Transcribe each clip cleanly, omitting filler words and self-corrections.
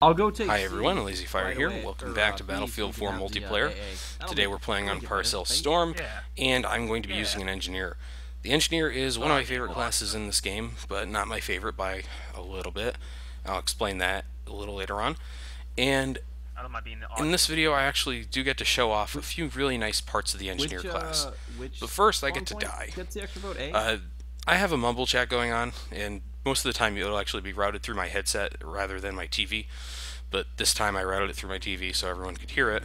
I'll go take Hi C everyone, LazyFire right here. away. Welcome Or, back to B, so Battlefield we can 4 have the, multiplayer. AA. Today we're playing on Pretty Parcel definitive. Storm, Yeah. and I'm going to be using an Engineer. The Engineer is one of my favorite Awesome. classes in this game, but not my favorite by a little bit. I'll explain that a little later on. And I don't mind being the in this audience. video I actually do get to show off a few really nice parts of the Engineer class. But first I get to die. Gets the extra vote, A? I have a mumble chat going on, and most of the time it'll actually be routed through my headset rather than my TV. But this time I routed it through my TV so everyone could hear it.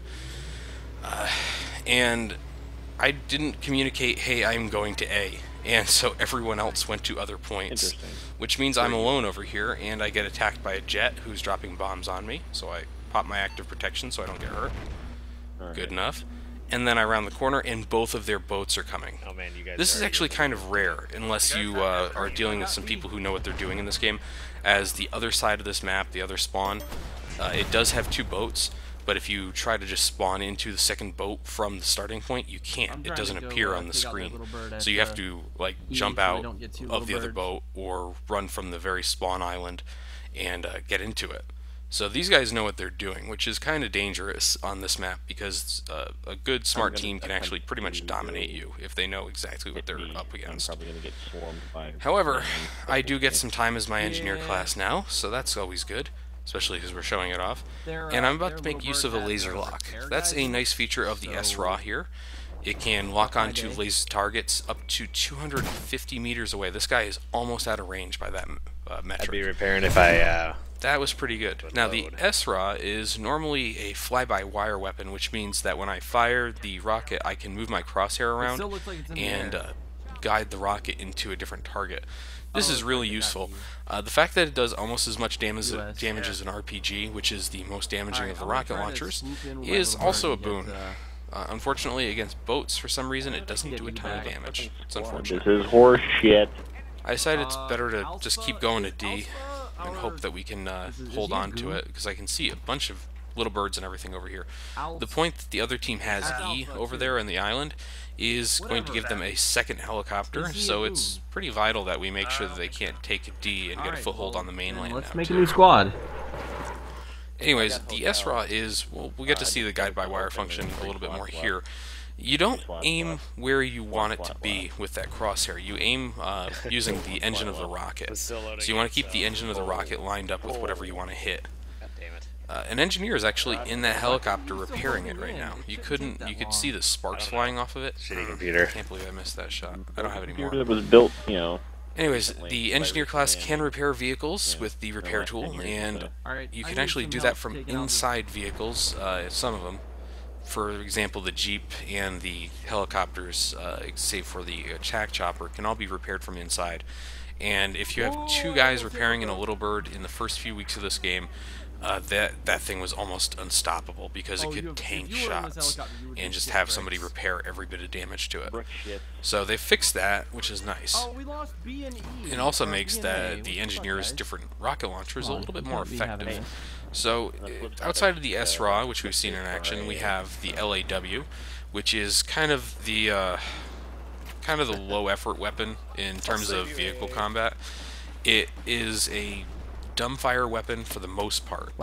And I didn't communicate, hey, I'm going to A. And so everyone else went to other points. Which means I'm alone over here, and I get attacked by a jet who's dropping bombs on me. So I pop my active protection so I don't get hurt. Good enough. And then I round the corner, and both of their boats are coming. Oh man, you guys This is actually kind of rare, unless you are dealing with some people who know what they're doing in this game, as the other side of this map, the other spawn, it does have two boats, but if you try to just spawn into the second boat from the starting point, you can't. It doesn't appear on the screen. So you have to like jump out of the other boat or run from the very spawn island and get into it. So these guys know what they're doing, which is kind of dangerous on this map because a good, smart team can actually pretty much dominate you if they know exactly what they're up against. However, I do get some time as my engineer class now, so that's always good, especially because we're showing it off. And I'm about to make use of a laser lock. That's a nice feature of the SRAW here. It can lock onto laser targets up to 250 meters away. This guy is almost out of range by that metric. I'd be repairing if I That was pretty good. Now the SRAW is normally a fly-by-wire weapon, which means that when I fire the rocket, I can move my crosshair around and guide the rocket into a different target. This is really useful. The fact that it does almost as much damage as an RPG, which is the most damaging of the rocket launchers, is also a boon. Unfortunately, against boats, for some reason, it doesn't do a ton of damage. It's unfortunate. This is horse shit. I decided it's better to just keep going to D and hope that we can hold on to it, because I can see a bunch of little birds and everything over here. The point that the other team has E over there on the island is going to give them a second helicopter, so it's pretty vital that we make sure that they can't take D and get a foothold on the mainland. Let's make a new squad. Anyways, the SRAW is, well, we get to see the guide-by-wire function a little bit more here. You don't aim where you want it to be with that crosshair. You aim using the engine of the rocket. So you want to keep the engine of the rocket lined up with whatever you want to hit. An engineer is actually in that helicopter repairing it right now. You could see the sparks flying off of it. Shitty computer. I can't believe I missed that shot. I don't have any more. It was built, you know. Anyways, the engineer class can repair vehicles with the repair tool, and you can actually do that from inside vehicles, some of them. For example, the Jeep and the helicopters, save for the attack chopper, can all be repaired from inside. And if you have two guys repairing in a Little Bird in the first few weeks of this game, that thing was almost unstoppable because it could tank shots and just have somebody repair every bit of damage to it. So they fixed that, which is nice. It also makes the engineer's different rocket launchers a little bit more effective. So outside of the SRAW, which we've seen in action, we have the LAW, which is kind of the low effort weapon in terms of vehicle combat. It is a dumbfire weapon for the most part.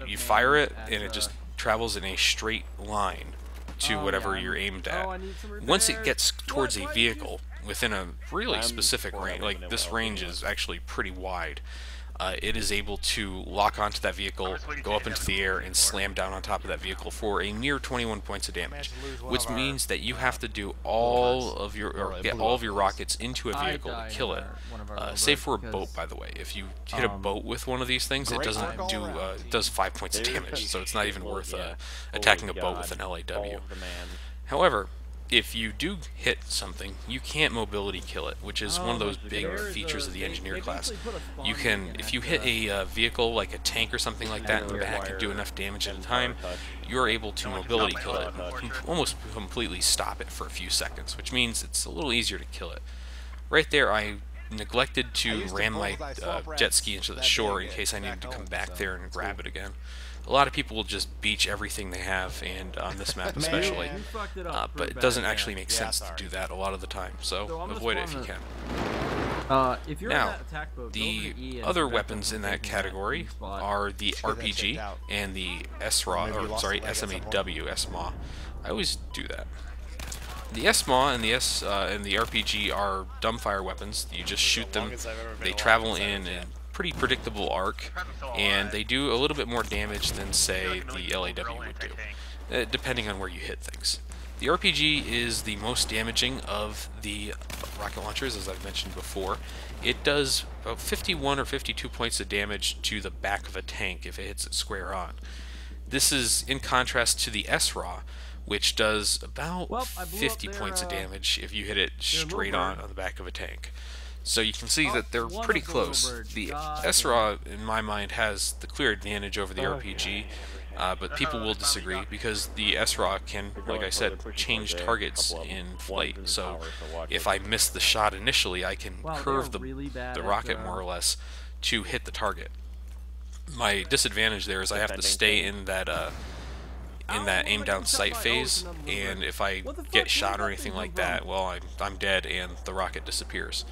You fire it and it just travels in a straight line to whatever you're aimed at. Once it gets towards a vehicle within a really specific range, like this range is actually pretty wide, it is able to lock onto that vehicle, go up into the air, and slam down on top of that vehicle for a mere 21 points of damage, which means that you have to do all of your, or get all of your rockets into a vehicle to kill it. Save for a boat, by the way. If you hit a boat with one of these things, it doesn't do, it does 5 points of damage, so it's not even worth attacking a boat with an LAW. However, if you do hit something, you can't mobility kill it, which is one of those big features of the engineer class. You can, if you hit a vehicle like a tank or something like that in the back and do enough damage at a time, you're able to mobility kill it and almost completely stop it for a few seconds, which means it's a little easier to kill it. Right there, I neglected to ram my jet ski into the shore in case I needed to come back there and grab it again. A lot of people will just beach everything they have, and on this map especially, but it doesn't actually make sense to do that a lot of the time, so avoid it if you can. If you're Now, in that attack boat, the other weapons in that category are the RPG and the SRAW, or sorry, SMAW. I always do that. The SMAW and the RPG are dumbfire weapons. You just shoot them. They travel in a pretty predictable arc, and they do a little bit more damage than, say, the LAW would do, depending on where you hit things. The RPG is the most damaging of the rocket launchers, as I've mentioned before. It does about 51 or 52 points of damage to the back of a tank if it hits it square on. This is in contrast to the SRAW, which does about 50 points of damage if you hit it straight on the back of a tank. So you can see that they're pretty close. The SRAW, in my mind, has the clear advantage over the RPG, but people will disagree because the SRAW can, like I said, change targets in flight. So if I miss the shot initially, I can curve the rocket more or less to hit the target. My disadvantage there is I have to stay in that aim down sight phase, and if I get shot or anything like that, well, I'm dead and the rocket disappears.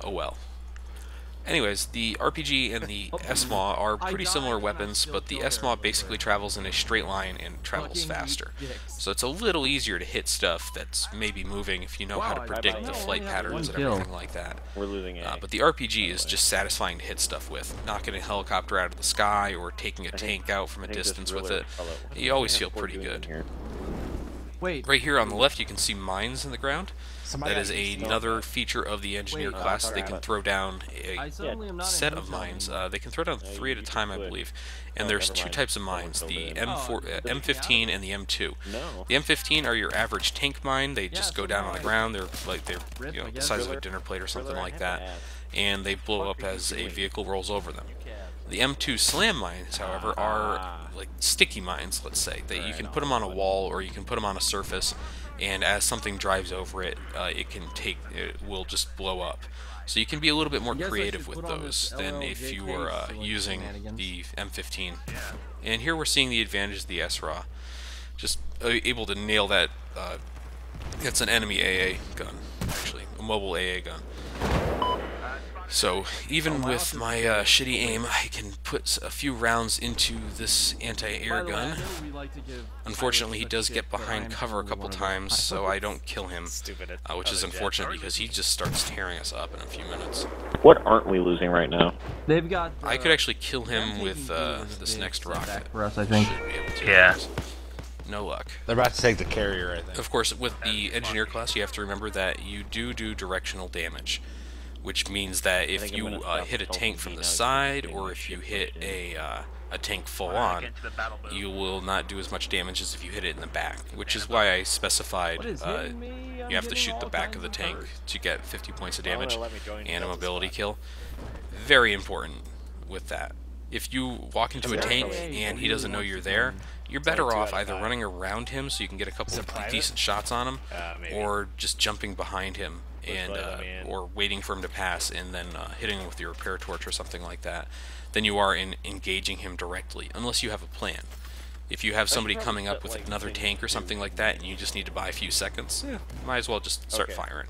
Oh well. Anyways, the RPG and the SMAW are pretty similar weapons, but the SMAW basically travels in a straight line and travels faster. So it's a little easier to hit stuff that's maybe moving if you know how to predict the flight patterns and everything like that. But the RPG is just satisfying to hit stuff with. Knocking a helicopter out of the sky or taking a tank out from a distance with it, you always feel pretty good. Right here on the left you can see mines in the ground. That is another feature of the engineer class. They can throw down a set of mines. They can throw down 3 at a time, I believe. And there's 2 types of mines, the M15 and the M2. The M15 are your average tank mine. They just go down on the ground. They're the size of a dinner plate or something like that. And they blow up as a vehicle rolls over them. The M2 slam mines, however, are like sticky mines, let's say. That you can put them on a wall or you can put them on a surface, and as something drives over it, it will just blow up. So you can be a little bit more creative with those than if you were using the M15. And here we're seeing the advantage of the SRAW. Just able to nail that. It's an enemy AA gun, actually, a mobile AA gun. So even with my shitty aim, I can put a few rounds into this anti-air gun. Unfortunately, he does get behind cover a couple times, so I don't kill him, which is unfortunate because he just starts tearing us up in a few minutes. What aren't we losing right now? I could actually kill him with this next rocket. For us, I think. Yeah. No luck. They're about to take the carrier, I think. Of course, with the engineer class, you have to remember that you do directional damage, which means that if you hit a tank from the side, or if you hit a tank full on, you will not do as much damage as if you hit it in the back, which is why I specified you have to shoot the back of the tank to get 50 points of damage and a mobility kill. Very important with that. If you walk into a tank and he doesn't know you're there, you're better off either running around him so you can get a couple of decent shots on him, or just jumping behind him and or waiting for him to pass and then hitting him with your repair torch or something like that, than you are in engaging him directly, unless you have a plan. If you have somebody coming up with another tank or something like that and you just need to buy a few seconds, might as well just start firing.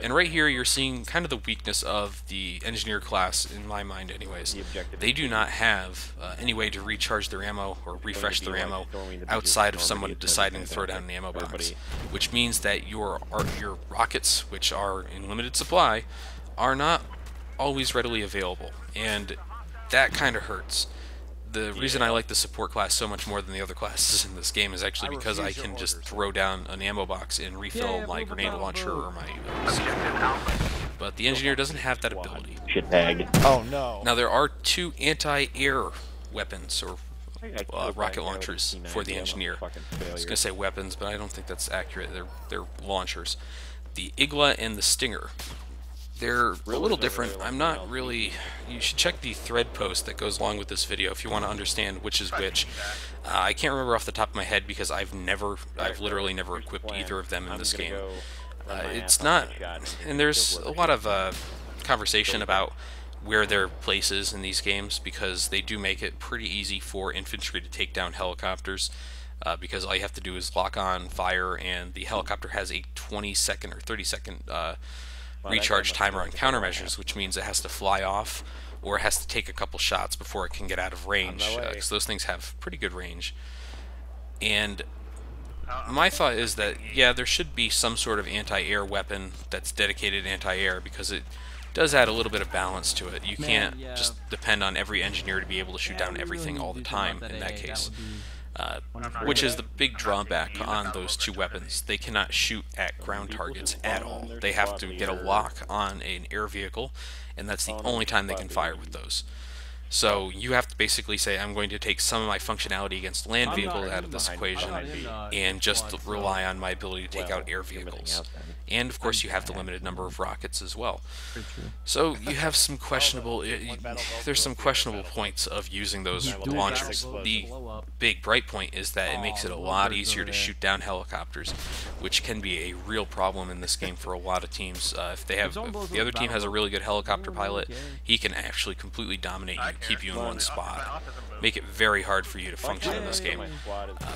And right here you're seeing kind of the weakness of the engineer class, in my mind anyways. They do not have any way to recharge their ammo or refresh their ammo outside of someone deciding to throw down an ammo box, which means that your rockets, which are in limited supply, are not always readily available, and that kind of hurts. The reason I like the support class so much more than the other classes in this game is actually because I can just throw down an ammo box and refill my grenade launcher or my but the engineer doesn't have that ability. Shitbag. Oh no. Now there are 2 anti-air weapons, or rocket launchers for the engineer. I was going to say weapons, but I don't think that's accurate. They're launchers. The Igla and the Stinger. They're a little different. I'm not really... You should check the thread post that goes along with this video if you want to understand which is which. I can't remember off the top of my head because I've literally never equipped either of them in this game. It's not... And there's a lot of conversation about where their place is in these games, because they do make it pretty easy for infantry to take down helicopters. Because all you have to do is lock on fire, and the helicopter has a 20-second or 30-second recharge timer on countermeasures, which means it has to fly off or it has to take a couple shots before it can get out of range, because those things have pretty good range. And my thought is that, yeah, there should be some sort of anti-air weapon that's dedicated anti-air, because it does add a little bit of balance to it. You can't just depend on every engineer to be able to shoot down everything all the time in that case. Which is the big drawback on those two weapons. They cannot shoot at ground targets at all. They have to get a lock on an air vehicle, and that's the only time they can fire with those. So you have to basically say, I'm going to take some of my functionality against land vehicles out of this equation and just rely on my ability to take out air vehicles. And of course you have the limited number of rockets as well. So you have some questionable, there's some questionable points of using those launchers. The big bright point is that it makes it a lot easier to shoot down helicopters, which can be a real problem in this game for a lot of teams. If the other team has a really good helicopter pilot, he can actually completely dominate you, keep you in one spot, make it very hard for you to function in this game.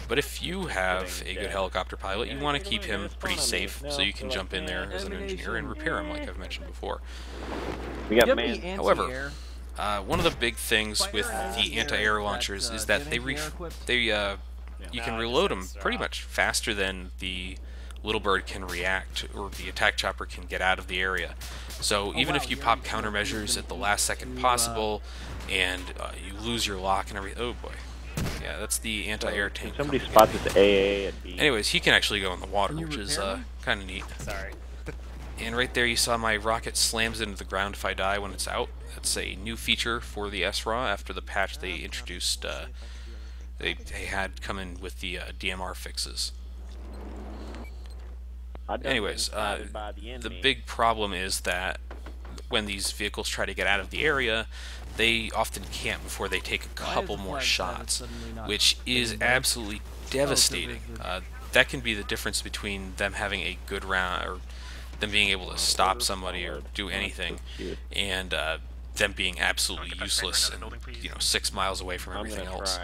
But if you have a good helicopter pilot, you want to keep him pretty safe so you can jump in there as an engineer and repair him, like I've mentioned before. However, one of the big things with the anti-air launchers is that you can reload them pretty much faster than the Little Bird can react, or the attack chopper can get out of the area. So even if you pop countermeasures at the last second possible, and you lose your lock and everything, oh boy. Yeah, that's the anti-air tank. Somebody spot this AA and B. Anyways, he can actually go in the water, which is kind of neat. Sorry. And right there you saw my rocket slams into the ground if I die when it's out. That's a new feature for the SRAW after the patch they introduced. They had come in with the DMR fixes. Anyways, the big problem is that when these vehicles try to get out of the area, they often can't before they take a couple more shots, which is absolutely devastating. That can be the difference between them having a good round, or them being able to stop somebody or do anything, and them being absolutely useless and 6 miles away from everything else.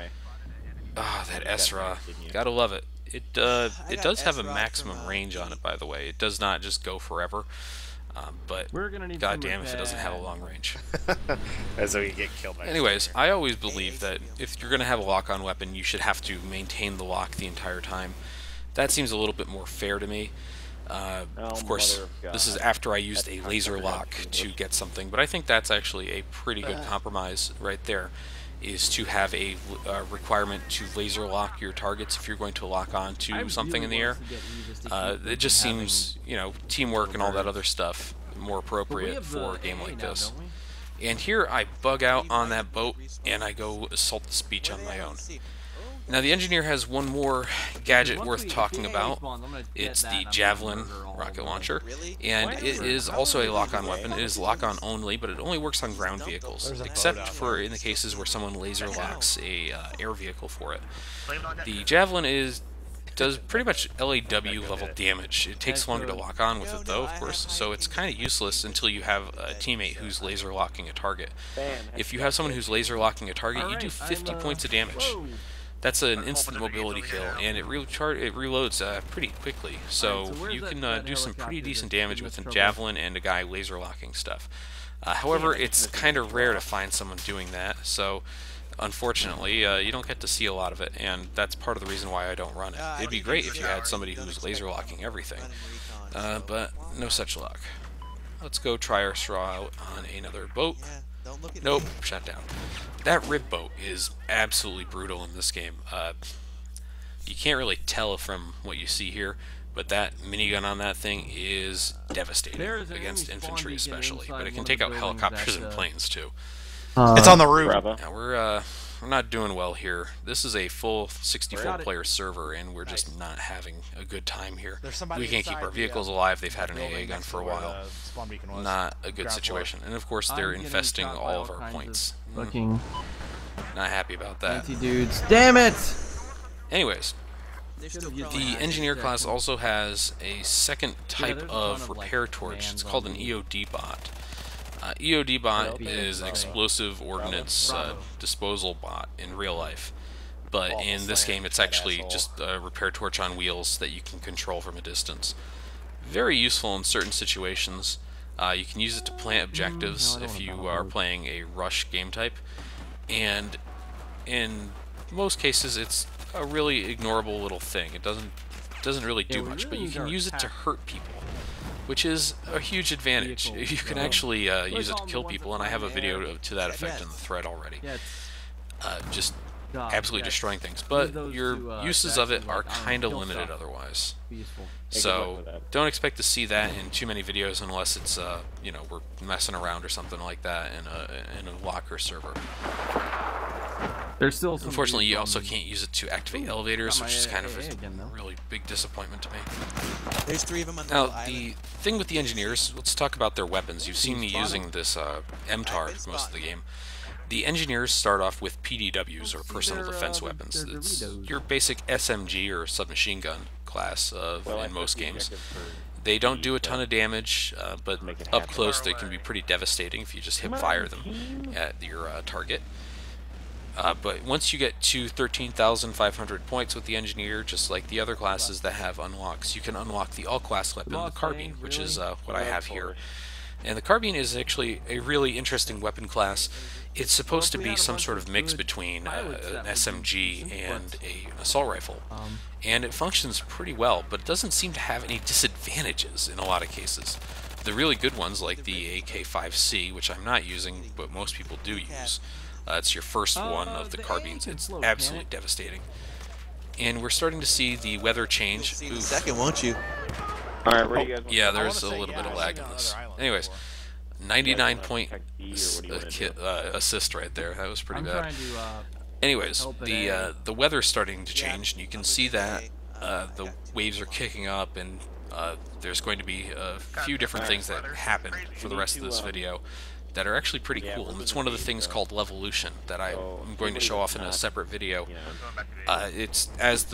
Ah, that SRAW, gotta love it. It does have a maximum range on it, by the way. It does not just go forever. But goddamn if it doesn't have a long range. As though you get killed by. Anyways, I always believe that if you're going to have a lock-on weapon, you should have to maintain the lock the entire time. That seems a little bit more fair to me. Of course, this is after I used a laser lock to get something, but I think that's actually a pretty good compromise right there, is to have a requirement to laser lock your targets if you're going to lock on to something in the air. It just seems, teamwork and all that other stuff more appropriate for a game like this. And here I bug out on that boat and I go assault the beach on my own. Now the engineer has one more gadget worth talking about. It's the Javelin rocket launcher, and it is also a lock-on weapon. It is lock-on only, but it only works on ground vehicles, except for in the cases where someone laser locks a air vehicle for it. The Javelin does pretty much LAW level damage. It takes longer to lock on with it though, of course, so it's kind of useless until you have a teammate who's laser locking a target. If you have someone who's laser locking a target, you do 50 points of damage. That's an instant mobility kill, and it reloads pretty quickly, so you can do some pretty decent damage with a Javelin and a guy laser locking stuff. However, it's kind of rare to find someone doing that, so unfortunately you don't get to see a lot of it, and that's part of the reason why I don't run it. It'd be great if you had somebody who's laser locking everything, but no such luck. Let's go try our SRAW out on another boat. Nope, shut down. That rib boat is absolutely brutal in this game. You can't really tell from what you see here, but that minigun on that thing is devastating against infantry especially, but it can take out helicopters and planes too. It's on the roof. Now we're not doing well here. This is a full 64-player server, and we're just not having a good time here. We can't keep our vehicles alive. They've had an AA gun for a while. Not a good situation. And of course, they're infesting all of our points. Not happy about that. Dudes, damn it! Anyways, the engineer class also has a second type of repair torch. It's called an EOD bot. EOD bot is an explosive ordnance disposal bot in real life, but in this game it's actually just a repair torch on wheels that you can control from a distance. Very useful in certain situations. You can use it to plant objectives if you are playing a rush game type, and in most cases it's a really ignorable little thing. It doesn't really do much, but you can use it to hurt people, which is a huge advantage. You can actually use it to kill people, and I have a video to that effect in the thread already. Just absolutely destroying things, but your uses of it are kind of limited otherwise. So don't expect to see that in too many videos unless it's you know, we're messing around or something like that in a locker server. There's still unfortunately, you also can't use it to activate elevators, which is kind of a really big disappointment to me. There's 3 of them on the Now, island. the thing with the engineers, let's talk about their weapons. You've seen me using this MTAR most of the game. The engineers start off with PDWs, or personal defense weapons. It's your basic SMG, or submachine gun class in most games. They don't do a ton of damage, but up close they can be pretty devastating if you just hip fire them at your target. But once you get to 13,500 points with the engineer, just like the other classes that have unlocks, you can unlock the all-class weapon, the carbine, which is what I have here. And the carbine is actually a really interesting weapon class. It's supposed to be some sort of mix between an SMG and an assault rifle. And it functions pretty well, but it doesn't seem to have any disadvantages in a lot of cases. The really good ones, like the AK-5C, which I'm not using, but most people do use. It's your first one of the carbines. It's absolutely devastating. And we're starting to see the weather change. See the second, won't you? Alright, where you guys? Yeah, there's a little bit of lag in this. Anyways, 99-point assist right there. That was pretty bad. Anyways, the weather's starting to change, and you can see that the waves are kicking up, and there's going to be a few different things that happen for the rest of this video that are actually pretty cool, and it's one of the things called Levolution that I'm going to show off in a separate video. It's as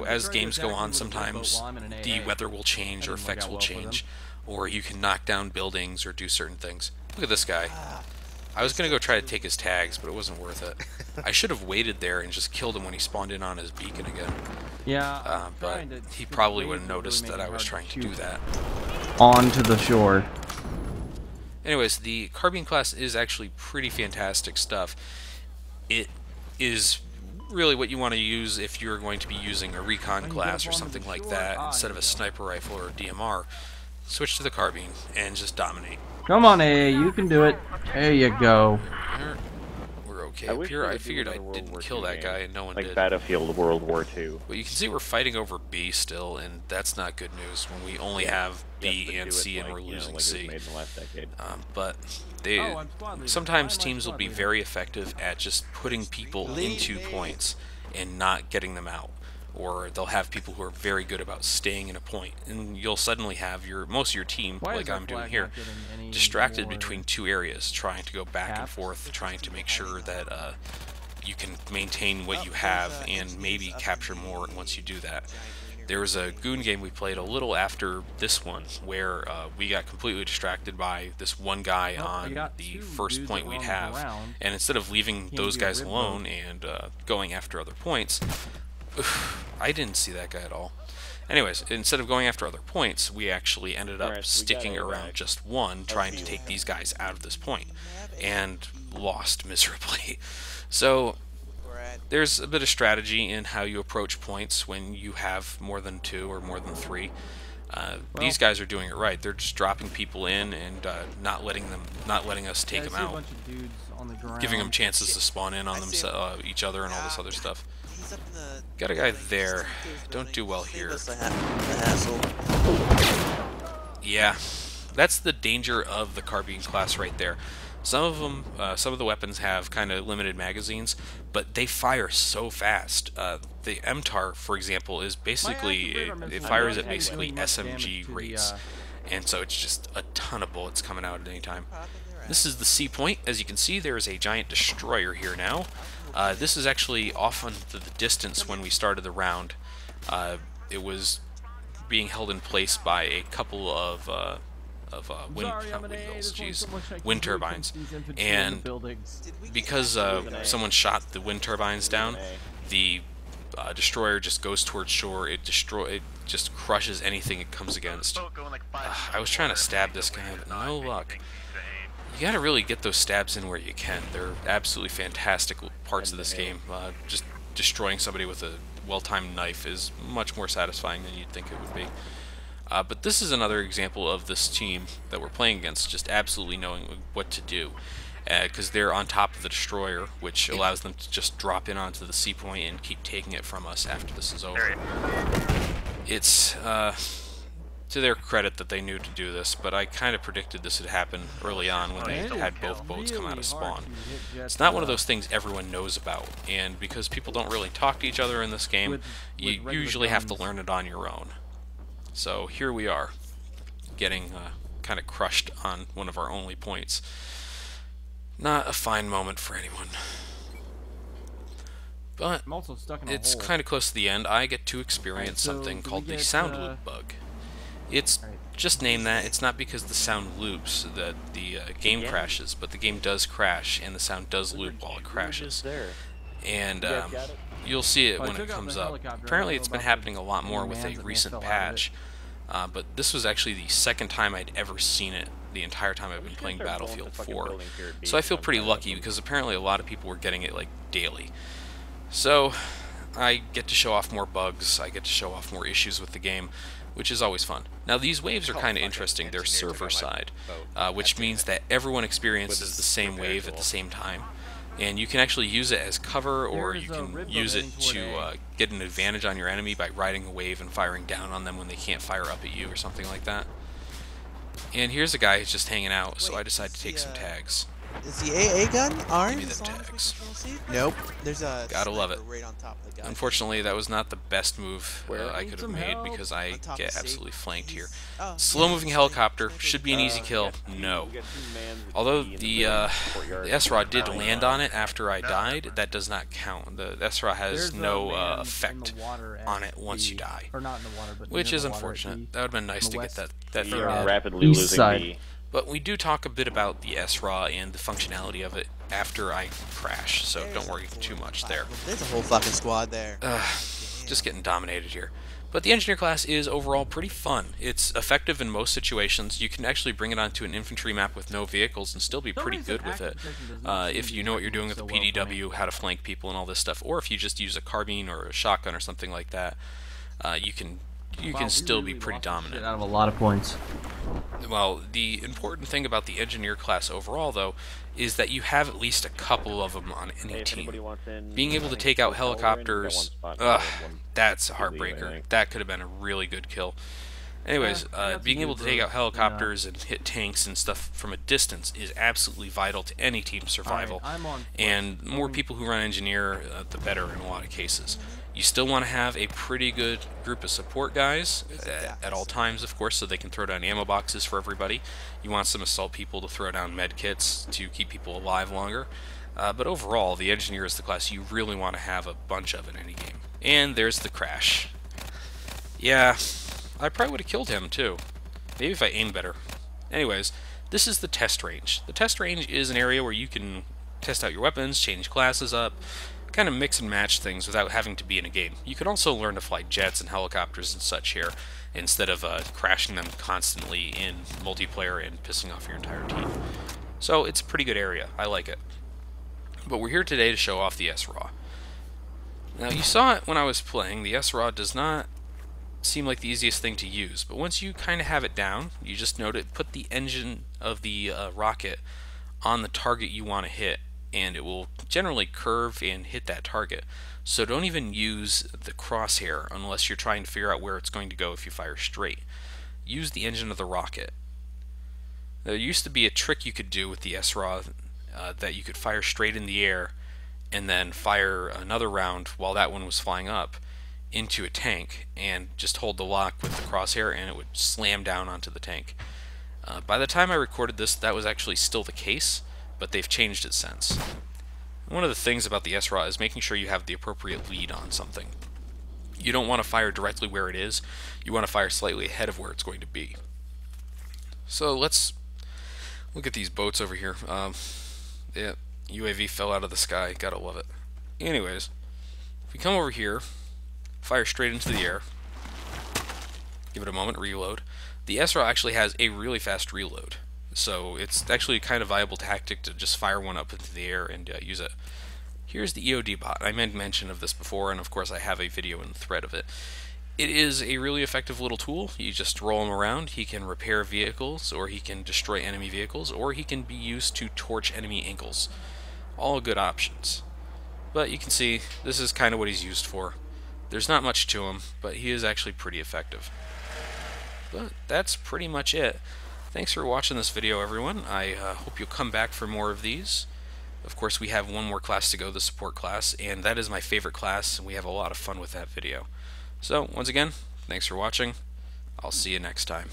as games go on, sometimes the weather will change or effects will change, or you can knock down buildings or do certain things. Look at this guy. I was gonna go try to take his tags, but it wasn't worth it. I should have waited there and just killed him when he spawned in on his beacon again. Yeah, but he probably would have noticed that I was trying to do that. Onto the shore. Anyways, the carbine class is actually pretty fantastic stuff. It is really what you want to use if you're going to be using a recon class or something like that instead of a sniper rifle or a DMR. Switch to the carbine and just dominate. Come on, A, you can do it. There you go. We're okay up here. I figured I didn't kill that guy and no one did. Like Battlefield World War II. But you can see we're fighting over B still, and that's not good news when we only have B and C and we're losing C. But sometimes teams will be very effective at just putting people into points and not getting them out. Or they'll have people who are very good about staying in a point, and you'll suddenly have most of your team, like I'm doing here, distracted between two areas, trying to go back and forth, trying to make sure that you can maintain what you have and maybe capture more once you do that. There was a goon game we played a little after this one where we got completely distracted by this one guy on the first point we'd have, and instead of leaving those guys alone and going after other points, I didn't see that guy at all. Anyways, instead of going after other points, we actually ended up sticking around just one, trying to take these guys out of this point, and lost miserably. So there's a bit of strategy in how you approach points when you have more than 2 or more than 3. These guys are doing it right. They're just dropping people in and not letting us take them out, giving them chances to spawn in on each other and all this other stuff. Got a guy there. Don't do well here. Yeah, that's the danger of the carbine class right there. Some of them, some of the weapons have kind of limited magazines, but they fire so fast. The MTAR, for example, is basically it fires at basically SMG rates, and so it's just a ton of bullets coming out at any time. This is the C point. As you can see, there is a giant destroyer here now. This is actually off into the distance when we started the round. It was being held in place by a couple of wind turbines, and because someone shot the wind turbines down, the destroyer just goes towards shore. It just crushes anything it comes against. I was trying to stab this guy, but no luck. You gotta really get those stabs in where you can. They're absolutely fantastic parts of this game. Just destroying somebody with a well-timed knife is much more satisfying than you'd think it would be. But this is another example of this team that we're playing against just absolutely knowing what to do. Because they're on top of the destroyer, which allows them to just drop in onto the sea point and keep taking it from us after this is over. It's to their credit that they knew to do this, but I kind of predicted this would happen early on when they had both boats come out of spawn. It's not one of those things everyone knows about, and because people don't really talk to each other in this game, you usually have to learn it on your own. So here we are, getting kind of crushed on one of our only points. Not a fine moment for anyone. But it's kind of close to the end. I get to experience something called the sound loop bug. It's just named that. It's not because the sound loops that the game crashes, but the game does crash and the sound does loop while it crashes. And you'll see it when it comes up. Apparently it's been happening a lot more with a recent patch, but this was actually the second time I'd ever seen it the entire time I've been playing Battlefield 4. So I feel pretty lucky because apparently a lot of people were getting it like daily. So I get to show off more bugs, I get to show off more issues with the game, which is always fun. Now these waves are kind of interesting. They're server side, which means that everyone experiences the same wave at the same time. And you can actually use it as cover, or you can use it to get an advantage on your enemy by riding a wave and firing down on them when they can't fire up at you or something like that. And here's a guy who's just hanging out, so I decided to take some tags. Is the AA gun orange? Give me them tags. Nope. There's a gotta love it. right on top of the guy. Unfortunately, that was not the best move I could have made because I get absolutely flanked here. Slow-moving helicopter should be an easy kill. No. Although the SRAW did land on it after I died, that does not count. The SRAW has no effect on it once you die, which is unfortunate. That would have been nice to get that thing dead. Rapidly losing B. But we do talk a bit about the SRAW and the functionality of it after I crash, so don't worry too much there. There's a whole fucking squad there. Just getting dominated here. But the Engineer class is overall pretty fun. It's effective in most situations. You can actually bring it onto an infantry map with no vehicles and still be pretty good with it. If you know what you're doing with the PDW, how to flank people and all this stuff, or if you just use a carbine or a shotgun or something like that, you can still be pretty dominant. Out of a lot of points. Well, the important thing about the Engineer class overall, though, is that you have at least a couple of them on any team. Being able to take out helicopters, that's a heartbreaker. That could have been a really good kill. Anyways, being able to take out helicopters and hit tanks and stuff from a distance is absolutely vital to any team's survival. And more people who run Engineer, the better in a lot of cases. You still want to have a pretty good group of support guys at all times, of course, so they can throw down ammo boxes for everybody. You want some assault people to throw down med kits to keep people alive longer. But overall, the Engineer is the class you really want to have a bunch of in any game. And there's the crash. Yeah, I probably would have killed him too. Maybe if I aimed better. Anyways, this is the test range. The test range is an area where you can test out your weapons, change classes up, kind of mix and match things without having to be in a game. You can also learn to fly jets and helicopters and such here, instead of crashing them constantly in multiplayer and pissing off your entire team. So it's a pretty good area. I like it. But we're here today to show off the SRAW. Now you saw it when I was playing. The SRAW does not seem like the easiest thing to use, but once you kind of have it down, you just note it, put the engine of the rocket on the target you want to hit, and it will generally curve and hit that target. So don't even use the crosshair unless you're trying to figure out where it's going to go if you fire straight. Use the engine of the rocket. There used to be a trick you could do with the SRAW that you could fire straight in the air and then fire another round while that one was flying up into a tank and just hold the lock with the crosshair and it would slam down onto the tank. By the time I recorded this, that was actually still the case, but they've changed it since. One of the things about the SRAW is making sure you have the appropriate lead on something. You don't want to fire directly where it is, you want to fire slightly ahead of where it's going to be. So let's look at these boats over here. Yeah, UAV fell out of the sky, gotta love it. Anyways, if we come over here, fire straight into the air. Give it a moment, reload. The SRAW actually has a really fast reload, so it's actually kind of viable tactic to just fire one up into the air and use it. Here's the EOD bot. I made mention of this before, and of course I have a video in the thread of it. It is a really effective little tool. You just roll him around. He can repair vehicles, or he can destroy enemy vehicles, or he can be used to torch enemy ankles. All good options. But you can see, this is kind of what he's used for. There's not much to him, but he is actually pretty effective. But that's pretty much it. Thanks for watching this video, everyone. I hope you'll come back for more of these. Of course, we have one more class to go, the support class, and that is my favorite class, and we have a lot of fun with that video. So, once again, thanks for watching. I'll see you next time.